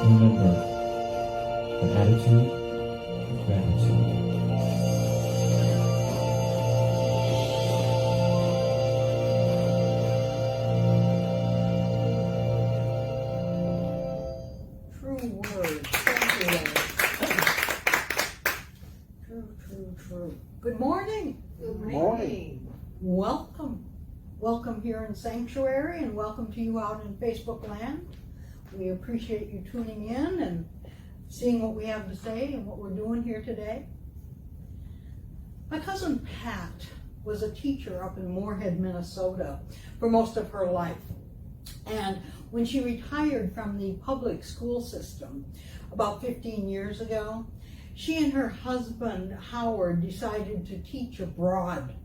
remember an attitude of gratitude. True words. Thank you, Larry. True. Good morning. Good morning. Welcome. Welcome here in Sanctuary, and welcome to you out in Facebook land. We appreciate you tuning in and seeing what we have to say and what we're doing here today. My cousin Pat was a teacher up in Moorhead, Minnesota for most of her life. And when she retired from the public school system about 15 years ago, she and her husband Howard decided to teach abroad.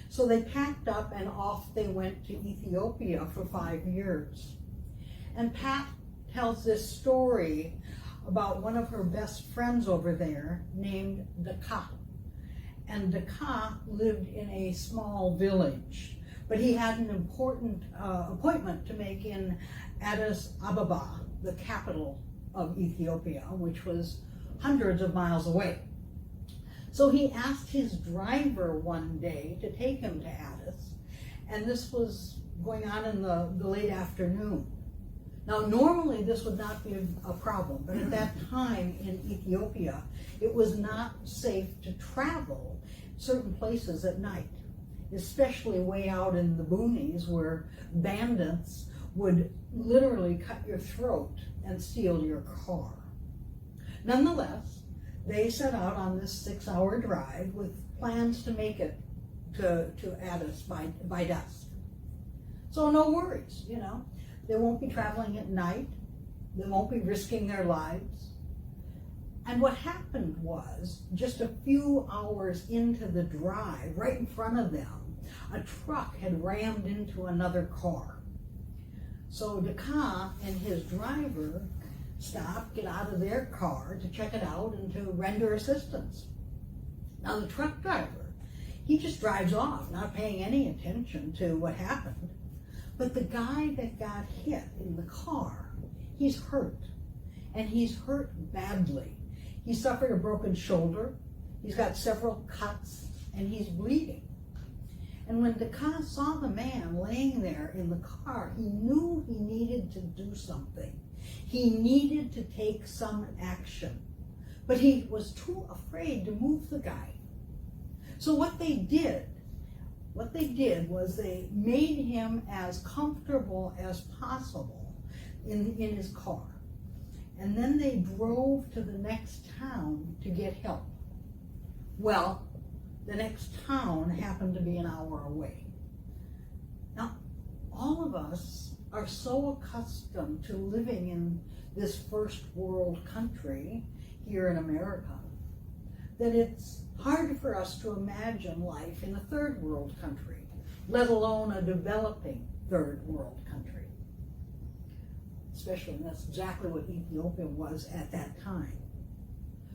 So they packed up and off they went to Ethiopia for 5 years. And Pat tells this story about one of her best friends over there named Daka. And Daka lived in a small village, but he had an important appointment to make in Addis Ababa, the capital of Ethiopia, which was hundreds of miles away. So he asked his driver one day to take him to Addis, and this was going on in the late afternoon. Now, normally this would not be a problem, but at that time in Ethiopia, it was not safe to travel certain places at night, especially way out in the boonies where bandits would literally cut your throat and steal your car. Nonetheless, they set out on this 6-hour drive with plans to make it to Addis by dusk. So no worries, They won't be traveling at night. They won't be risking their lives. And what happened was, just a few hours into the drive, right in front of them, a truck had rammed into another car. So Daka and his driver stopped, get out of their car to check it out and to render assistance. Now the truck driver, he just drives off, not paying any attention to what happened. But the guy that got hit in the car, he's hurt, and he's hurt badly. He suffered a broken shoulder, he's got several cuts, and he's bleeding. And when Daka saw the man laying there in the car, he knew he needed to do something. He needed to take some action, but he was too afraid to move the guy. So what they did was they made him as comfortable as possible in his car. And then they drove to the next town to get help. Well, the next town happened to be an hour away. Now, all of us are so accustomed to living in this first world country here in America that it's hard for us to imagine life in a third world country, let alone a developing third world country. Especially, and that's exactly what Ethiopia was at that time.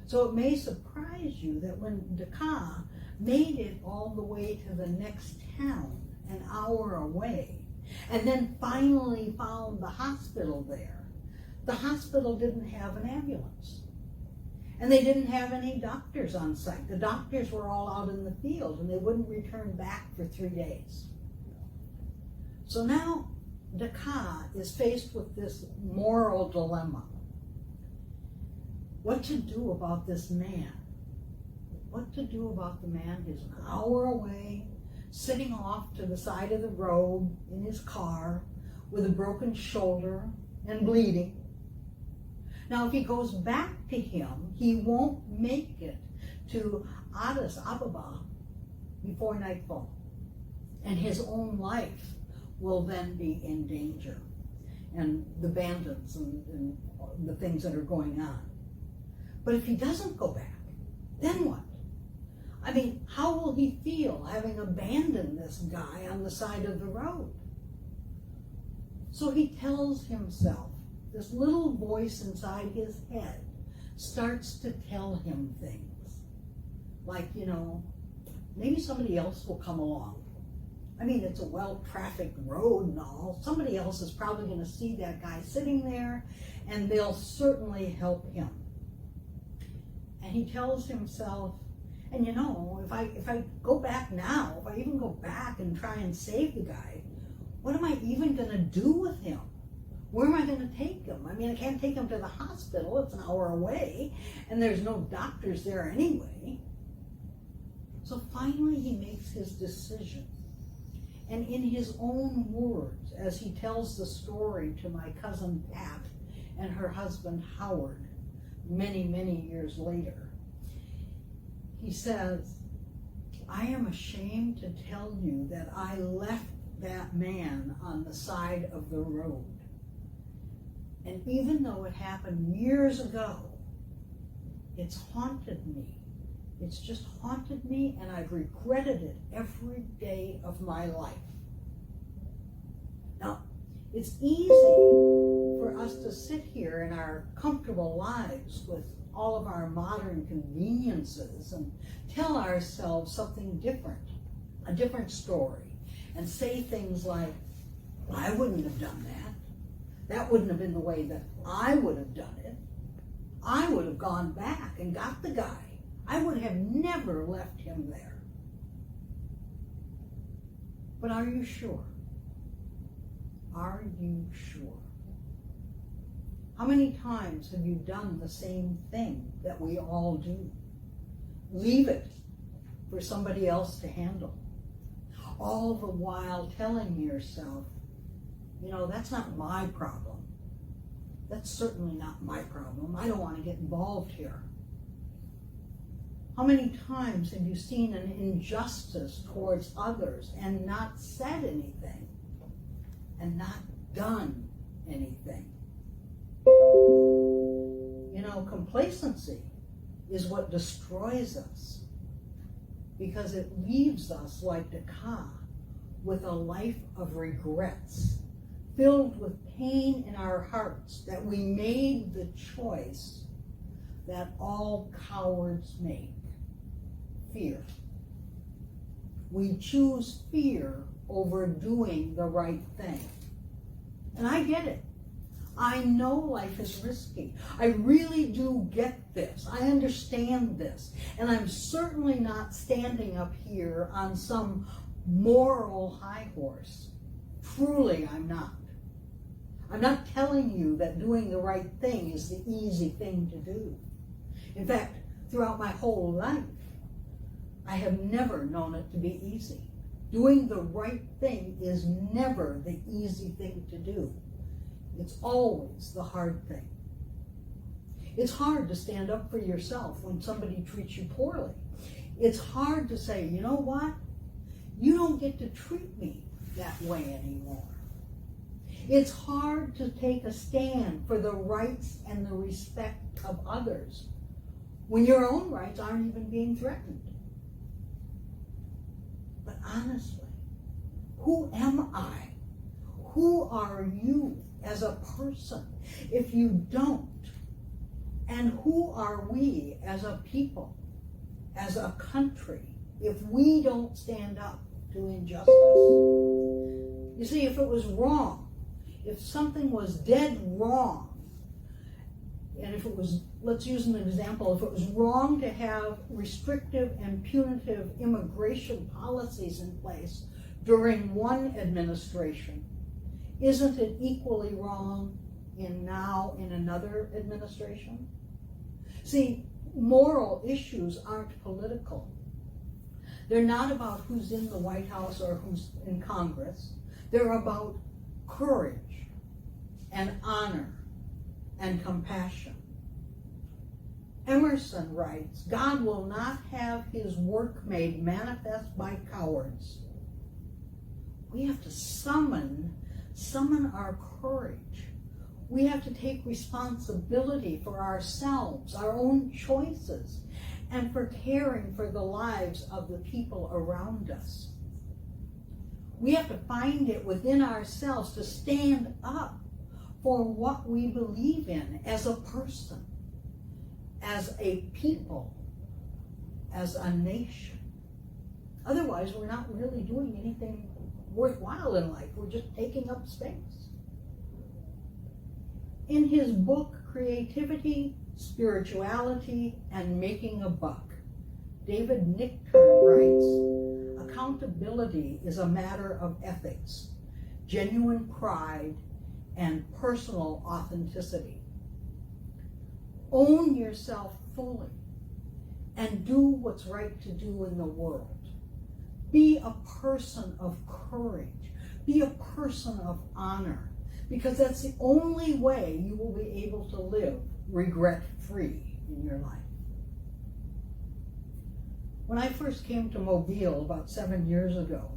So it may surprise you that when Daka made it all the way to the next town, an hour away, and then finally found the hospital there, the hospital didn't have an ambulance. And they didn't have any doctors on site. The doctors were all out in the field, and they wouldn't return back for 3 days. So now Daka is faced with this moral dilemma. What to do about this man? What to do about the man who's an hour away, sitting off to the side of the road in his car with a broken shoulder and bleeding? Now, if he goes back to him, he won't make it to Addis Ababa before nightfall, and his own life will then be in danger, and the bandits and the things that are going on. But if he doesn't go back, then what? I mean, how will he feel having abandoned this guy on the side of the road? So he tells himself, this little voice inside his head starts to tell him things. Like, maybe somebody else will come along. I mean, it's a well-trafficked road and all. Somebody else is probably going to see that guy sitting there, and they'll certainly help him. And he tells himself, and you know, if I go back now, if I even go back and try and save the guy, what am I even going to do with him? Where am I going to take him? I mean, I can't take him to the hospital. It's an hour away, and there's no doctors there anyway. So finally he makes his decision. And in his own words, as he tells the story to my cousin Pat and her husband Howard many, many years later, he says, I am ashamed to tell you that I left that man on the side of the road. And even though it happened years ago, it's haunted me. It's just haunted me, and I've regretted it every day of my life. Now, it's easy for us to sit here in our comfortable lives with all of our modern conveniences and tell ourselves something different, a different story, and say things like, I wouldn't have done that. That wouldn't have been the way that I would have done it. I would have gone back and got the guy. I would have never left him there. But are you sure? Are you sure? How many times have you done the same thing that we all do? Leave it for somebody else to handle. All the while telling yourself, you know, that's not my problem. That's certainly not my problem. I don't want to get involved here. How many times have you seen an injustice towards others and not said anything and not done anything? You know, complacency is what destroys us, because it leaves us like Dakar with a life of regrets, filled with pain in our hearts that we made the choice that all cowards make. Fear. We choose fear over doing the right thing. And I get it. I know life is risky. I really do get this. I understand this. And I'm certainly not standing up here on some moral high horse. Truly, I'm not. I'm not telling you that doing the right thing is the easy thing to do. In fact, throughout my whole life, I have never known it to be easy. Doing the right thing is never the easy thing to do. It's always the hard thing. It's hard to stand up for yourself when somebody treats you poorly. It's hard to say, you know what? You don't get to treat me that way anymore. It's hard to take a stand for the rights and the respect of others when your own rights aren't even being threatened. But honestly, who am I? Who are you as a person if you don't? And who are we as a people, as a country, if we don't stand up to injustice? You see, if it was wrong, if something was dead wrong, and if it was, let's use an example, if it was wrong to have restrictive and punitive immigration policies in place during one administration, isn't it equally wrong now in another administration? See, moral issues aren't political. They're not about who's in the White House or who's in Congress. They're about courage and honor and compassion. Emerson writes, God will not have his work made manifest by cowards. We have to summon our courage. We have to take responsibility for ourselves, our own choices, and for caring for the lives of the people around us. We have to find it within ourselves to stand up for what we believe in as a person, as a people, as a nation. Otherwise, we're not really doing anything worthwhile in life. We're just taking up space. In his book, Creativity, Spirituality, and Making a Buck, David Nichtern writes, accountability is a matter of ethics, genuine pride, and personal authenticity. Own yourself fully and do what's right to do in the world. Be a person of courage. Be a person of honor, because that's the only way you will be able to live regret-free in your life. When I first came to Mobile about 7 years ago,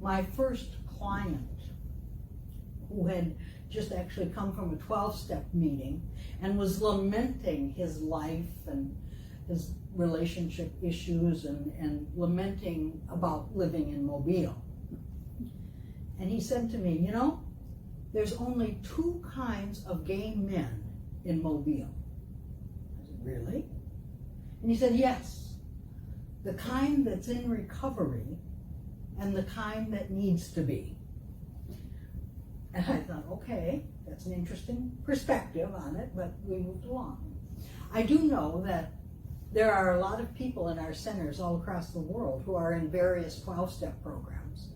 my first client, who had just actually come from a 12-step meeting and was lamenting his life and his relationship issues and lamenting about living in Mobile. And he said to me, you know, there's only 2 kinds of gay men in Mobile. I said, really? And he said, yes. The kind that's in recovery and the kind that needs to be. And I thought, okay, that's an interesting perspective on it, but we moved along. I do know that there are a lot of people in our centers all across the world who are in various 12-step programs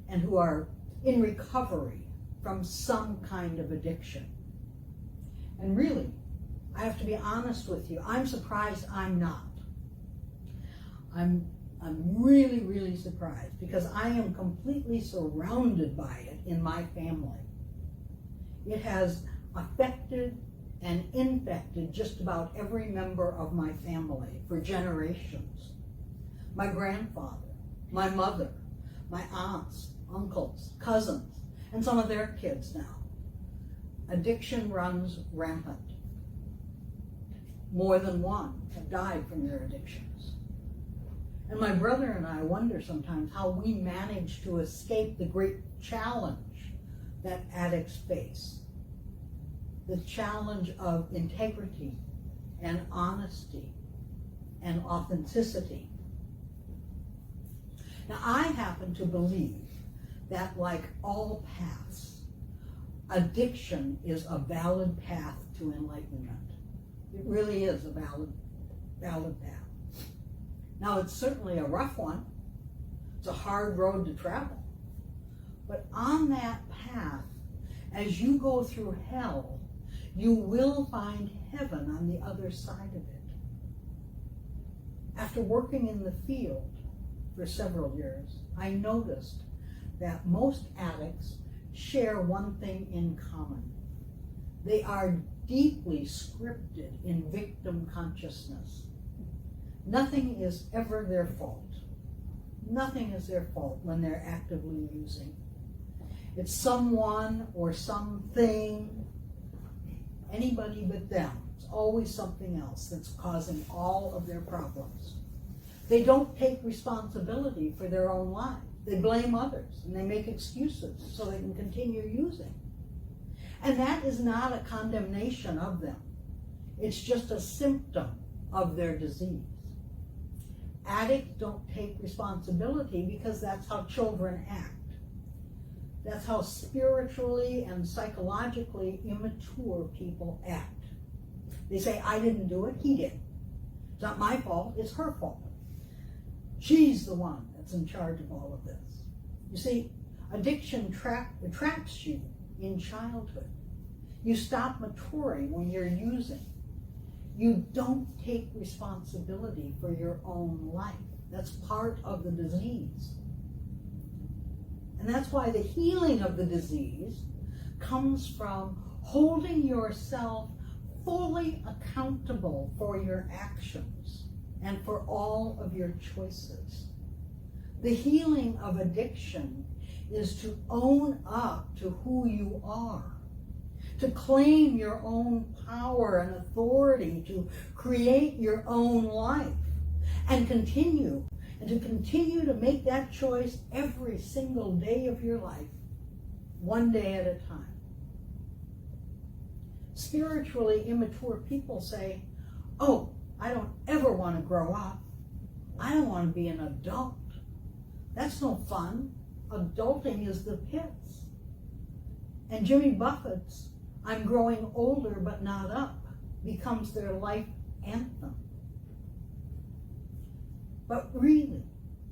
and who are in recovery from some kind of addiction. And really, I have to be honest with you, I'm surprised I'm not. I'm really, really surprised, because I am completely surrounded by it in my family. It has affected and infected just about every member of my family for generations. My grandfather, my mother, my aunts, uncles, cousins, and some of their kids now. Addiction runs rampant. More than one have died from their addictions. And my brother and I wonder sometimes how we manage to escape the great challenge that addicts face. The challenge of integrity and honesty and authenticity. Now, I happen to believe that, like all paths, addiction is a valid path to enlightenment. It really is a valid path. Now, it's certainly a rough one. It's a hard road to travel. But on that path, as you go through hell, you will find heaven on the other side of it. After working in the field for several years, I noticed that most addicts share one thing in common. They are deeply scripted in victim consciousness. Nothing is ever their fault. Nothing is their fault when they're actively using. It's someone or something, anybody but them. It's always something else that's causing all of their problems. They don't take responsibility for their own lives. They blame others and they make excuses so they can continue using. And that is not a condemnation of them. It's just a symptom of their disease. Addicts don't take responsibility because that's how children act. That's how spiritually and psychologically immature people act. They say, I didn't do it, he did. It's not my fault, it's her fault. She's the one that's in charge of all of this. You see, addiction traps you in childhood. You stop maturing when you're using. You don't take responsibility for your own life. That's part of the disease. And that's why the healing of the disease comes from holding yourself fully accountable for your actions and for all of your choices. The healing of addiction is to own up to who you are, to claim your own power and authority to create your own life and to continue to make that choice every single day of your life, one day at a time. Spiritually immature people say, oh, I don't ever want to grow up. I don't want to be an adult. That's no fun. adulting is the pits. And Jimmy Buffett's I'm growing older but not up becomes their life anthem. But really,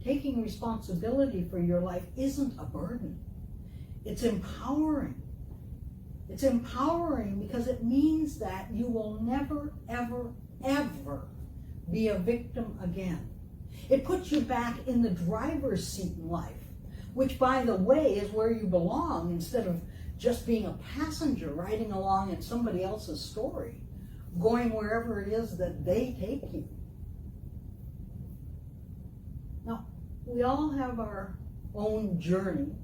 taking responsibility for your life isn't a burden. It's empowering. It's empowering because it means that you will never, ever, ever be a victim again. It puts you back in the driver's seat in life, which, by the way, is where you belong instead of just being a passenger riding along in somebody else's story, going wherever it is that they take you. Now, we all have our own journey,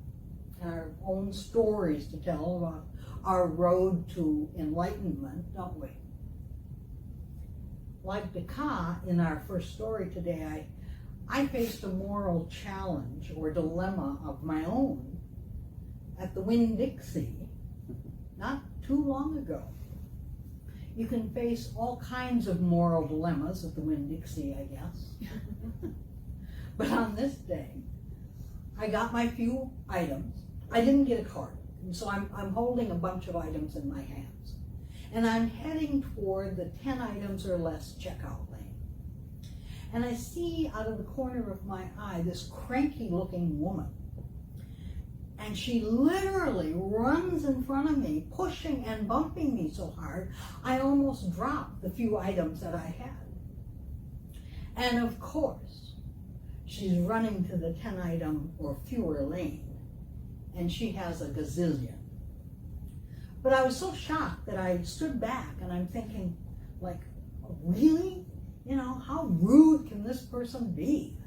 our own stories to tell about our road to enlightenment, don't we? Like Daka in our first story today, I faced a moral challenge or dilemma of my own at the Winn-Dixie not too long ago. You can face all kinds of moral dilemmas at the Winn-Dixie, I guess. But on this day, I got my few items. I didn't get a card, and so I'm holding a bunch of items in my hands. And I'm heading toward the 10 items or less checkout lane. And I see out of the corner of my eye this cranky looking woman. And she literally runs in front of me, pushing and bumping me so hard, I almost dropped the few items that I had. And of course, she's running to the 10 item or fewer lane, and she has a gazillion. But I was so shocked that I stood back and I'm thinking, like, really? You know, how rude can this person be?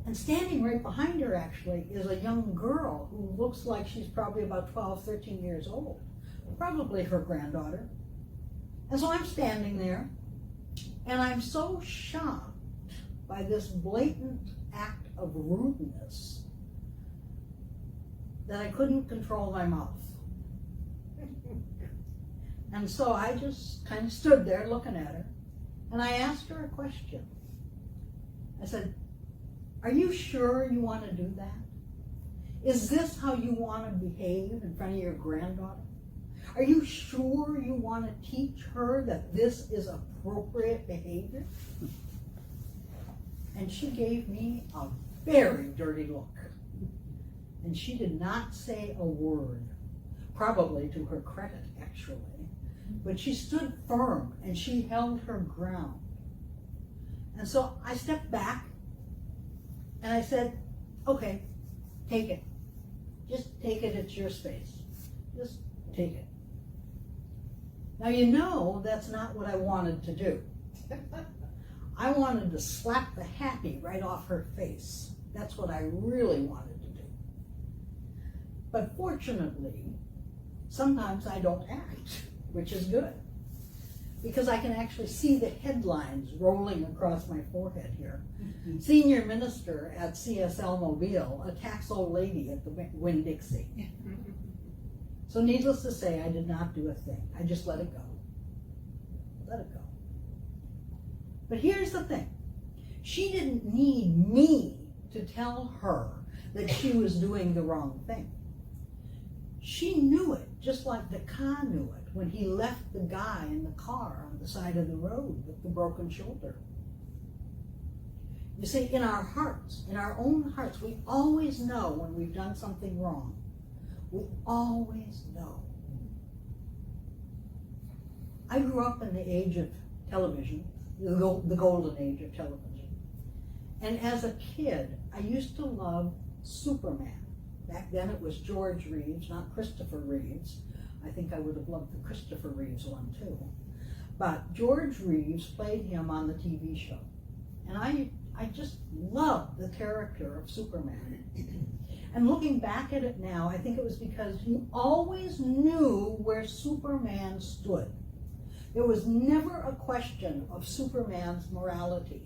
And standing right behind her, actually, is a young girl who looks like she's probably about 12, 13 years old. Probably her granddaughter. And so I'm standing there, and I'm so shocked by this blatant act of rudeness that I couldn't control my mouth. And so I just kind of stood there looking at her, and I asked her a question. I said, "Are you sure you want to do that? Is this how you want to behave in front of your granddaughter? Are you sure you want to teach her that this is appropriate behavior?" And she gave me a very dirty look. And she did not say a word, probably to her credit, actually. But she stood firm and she held her ground. And so I stepped back and I said, "Okay, take it. Just take it, it's your space. Just take it." Now you know that's not what I wanted to do. I wanted to slap the happy right off her face. That's what I really wanted to do. But fortunately, sometimes I don't act, which is good, because I can actually see the headlines rolling across my forehead here. Senior minister at CSL Mobile attacks old lady at the Winn-Dixie. So needless to say, I did not do a thing. I just let it go. Let it go. But here's the thing. She didn't need me to tell her that she was doing the wrong thing. She knew it, just like Daka knew it when he left the guy in the car on the side of the road with the broken shoulder. You see, in our hearts, in our own hearts, we always know when we've done something wrong. We always know. I grew up in the age of television, the golden age of television. And as a kid, I used to love Superman. Back then it was George Reeves, not Christopher Reeves. I think I would have loved the Christopher Reeves one too. But George Reeves played him on the TV show. And I just loved the character of Superman. And looking back at it now, I think it was because you always knew where Superman stood. There was never a question of Superman's morality.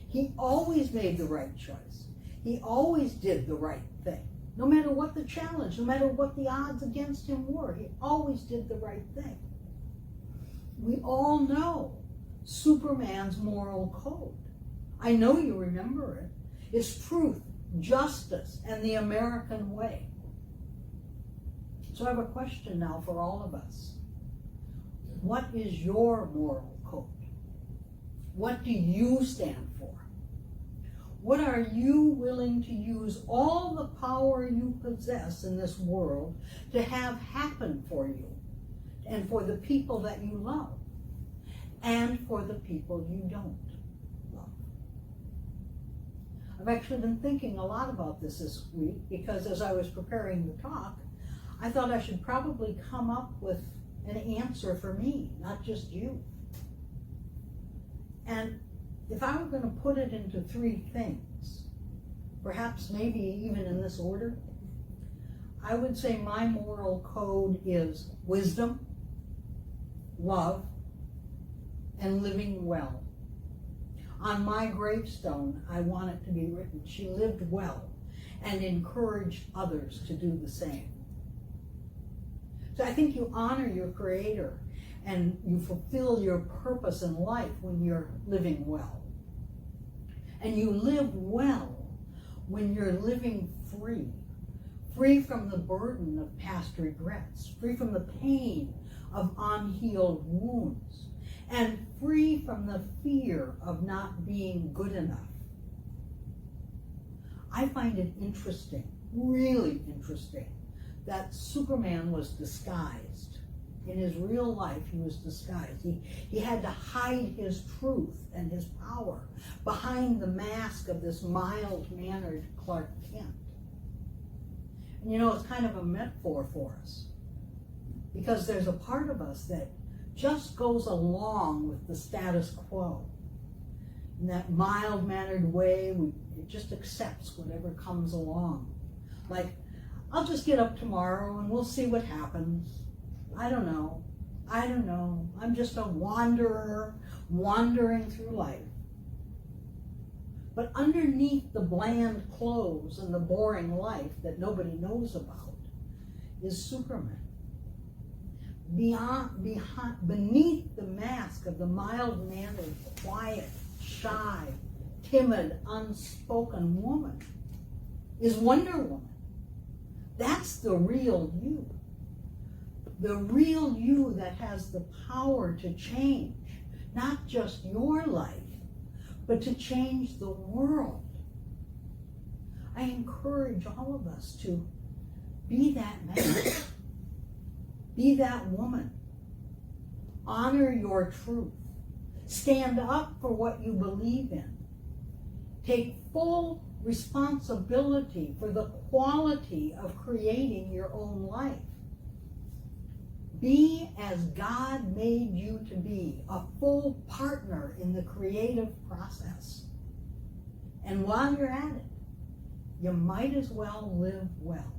He always made the right choice. He always did the right thing. No matter what the challenge, no matter what the odds against him were, he always did the right thing. We all know Superman's moral code. I know you remember it. It's truth, justice, and the American way. So I have a question now for all of us. What is your moral code? What do you stand for? What are you willing to use all the power you possess in this world to have happen for you and for the people that you love and for the people you don't love? I've actually been thinking a lot about this week because as I was preparing the talk, I thought I should probably come up with an answer for me, not just you. And if I were going to put it into three things, perhaps maybe even in this order, I would say my moral code is wisdom, love, and living well. On my gravestone, I want it to be written, she lived well and encouraged others to do the same. So I think you honor your Creator and you fulfill your purpose in life when you're living well. And you live well when you're living free. Free from the burden of past regrets, free from the pain of unhealed wounds, and free from the fear of not being good enough. I find it interesting, really interesting, that Superman was disguised. In his real life, he was disguised. He had to hide his truth and his power behind the mask of this mild-mannered Clark Kent. And you know, it's kind of a metaphor for us, because there's a part of us that just goes along with the status quo. In that mild-mannered way, it just accepts whatever comes along. Like, I'll just get up tomorrow and we'll see what happens. I don't know. I'm just a wanderer wandering through life. But underneath the bland clothes and the boring life that nobody knows about is Superman. Beneath the mask of the mild-mannered, quiet, shy, timid, unspoken woman is Wonder Woman. That's the real you. The real you that has the power to change, not just your life, but to change the world. I encourage all of us to be that man, be that woman. Honor your truth. Stand up for what you believe in. Take full responsibility for the quality of creating your own life. Be as God made you to be, a full partner in the creative process. And while you're at it, you might as well live well.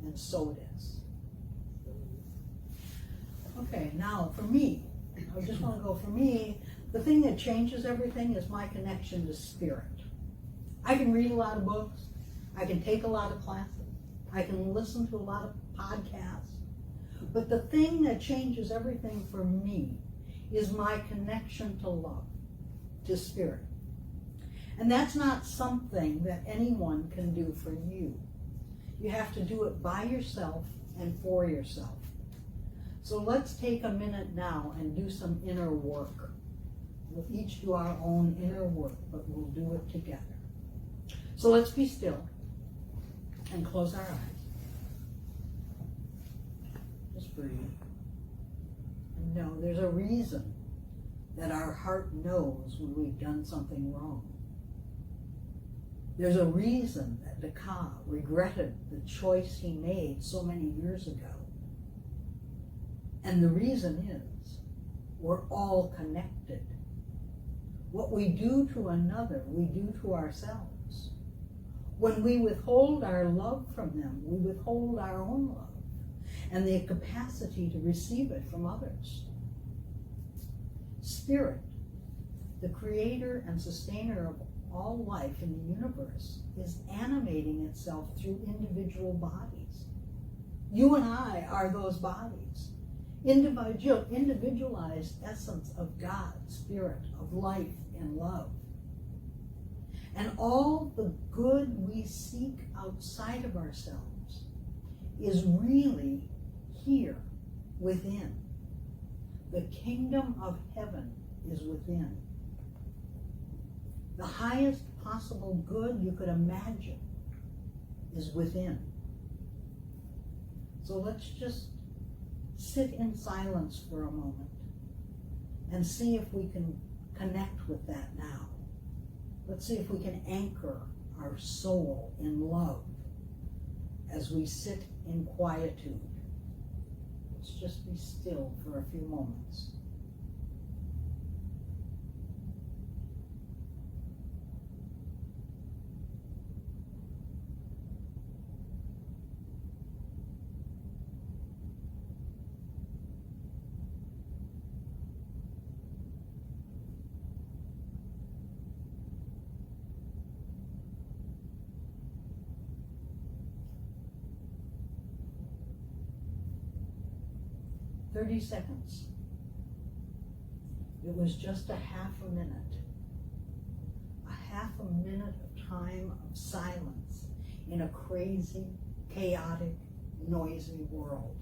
And so it is. Okay, now for me, I just want to go for me, the thing that changes everything is my connection to spirit. I can read a lot of books, I can take a lot of classes, I can listen to a lot of podcasts, but the thing that changes everything for me is my connection to love, to spirit. And that's not something that anyone can do for you. You have to do it by yourself and for yourself. So let's take a minute now and do some inner work. We'll each do our own inner work, but we'll do it together. So let's be still and close our eyes. Just breathe. And know there's a reason that our heart knows when we've done something wrong. There's a reason that Descartes regretted the choice he made so many years ago. And the reason is we're all connected. What we do to another, we do to ourselves. When we withhold our love from them, we withhold our own love and the capacity to receive it from others. Spirit, the creator and sustainer of all life in the universe, is animating itself through individual bodies. You and I are those bodies. Individualized essence of God, spirit, of life and love. And all the good we seek outside of ourselves is really here within. The kingdom of heaven is within. The highest possible good you could imagine is within. So let's just sit in silence for a moment and see if we can connect with that now. Let's see if we can anchor our soul in love as we sit in quietude. Let's just be still for a few moments. "30 seconds. It was just a half a minute. A half a minute of time of silence in a crazy, chaotic, noisy world.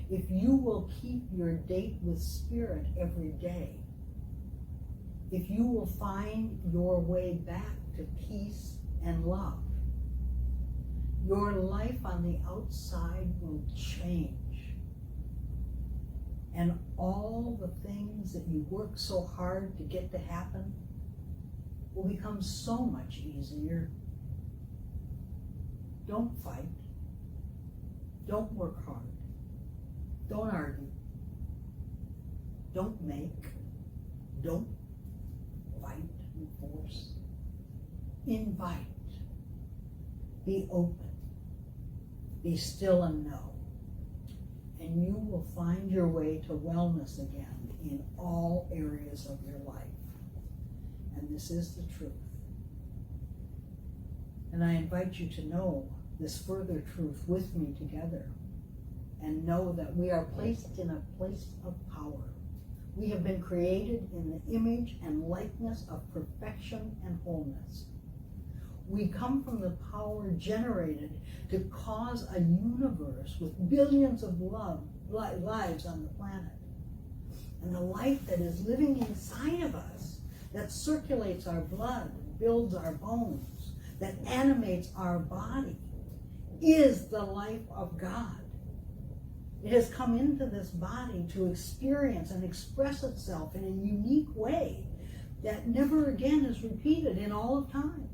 If you will keep your date with Spirit every day, if you will find your way back to peace and love, your life on the outside will change. And all the things that you work so hard to get to happen will become so much easier. Don't fight. Don't work hard. Don't argue. Don't make. Don't fight and force. Invite. Be open. Be still and know. And you will find your way to wellness again in all areas of your life. And this is the truth. And I invite you to know this further truth with me together, and know that we are placed in a place of power. We have been created in the image and likeness of perfection and wholeness. We come from the power generated to cause a universe with billions of lives on the planet. And the life that is living inside of us, that circulates our blood, builds our bones, that animates our body, is the life of God. It has come into this body to experience and express itself in a unique way that never again is repeated in all of time.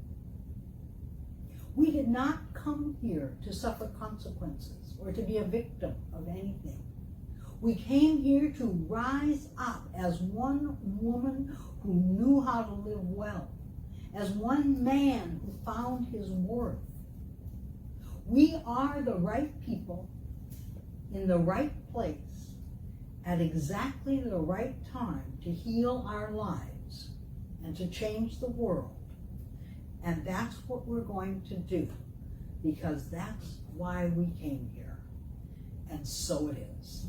We did not come here to suffer consequences or to be a victim of anything. We came here to rise up as one woman who knew how to live well, as one man who found his worth. We are the right people in the right place at exactly the right time to heal our lives and to change the world. And that's what we're going to do, because that's why we came here. And so it is.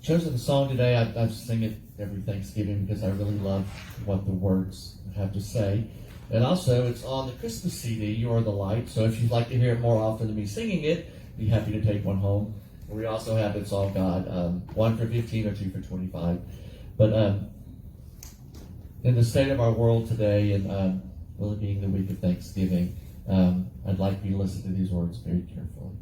Chosen the song today, I sing it every Thanksgiving because I really love what the words have to say. And also, it's on the Christmas CD, You Are the Light. So if you'd like to hear it more often than me singing it, be happy to take one home. We also have It's All God, one for 15 or two for 25. But in the state of our world today, and well, it being the week of Thanksgiving, I'd like you to listen to these words very carefully.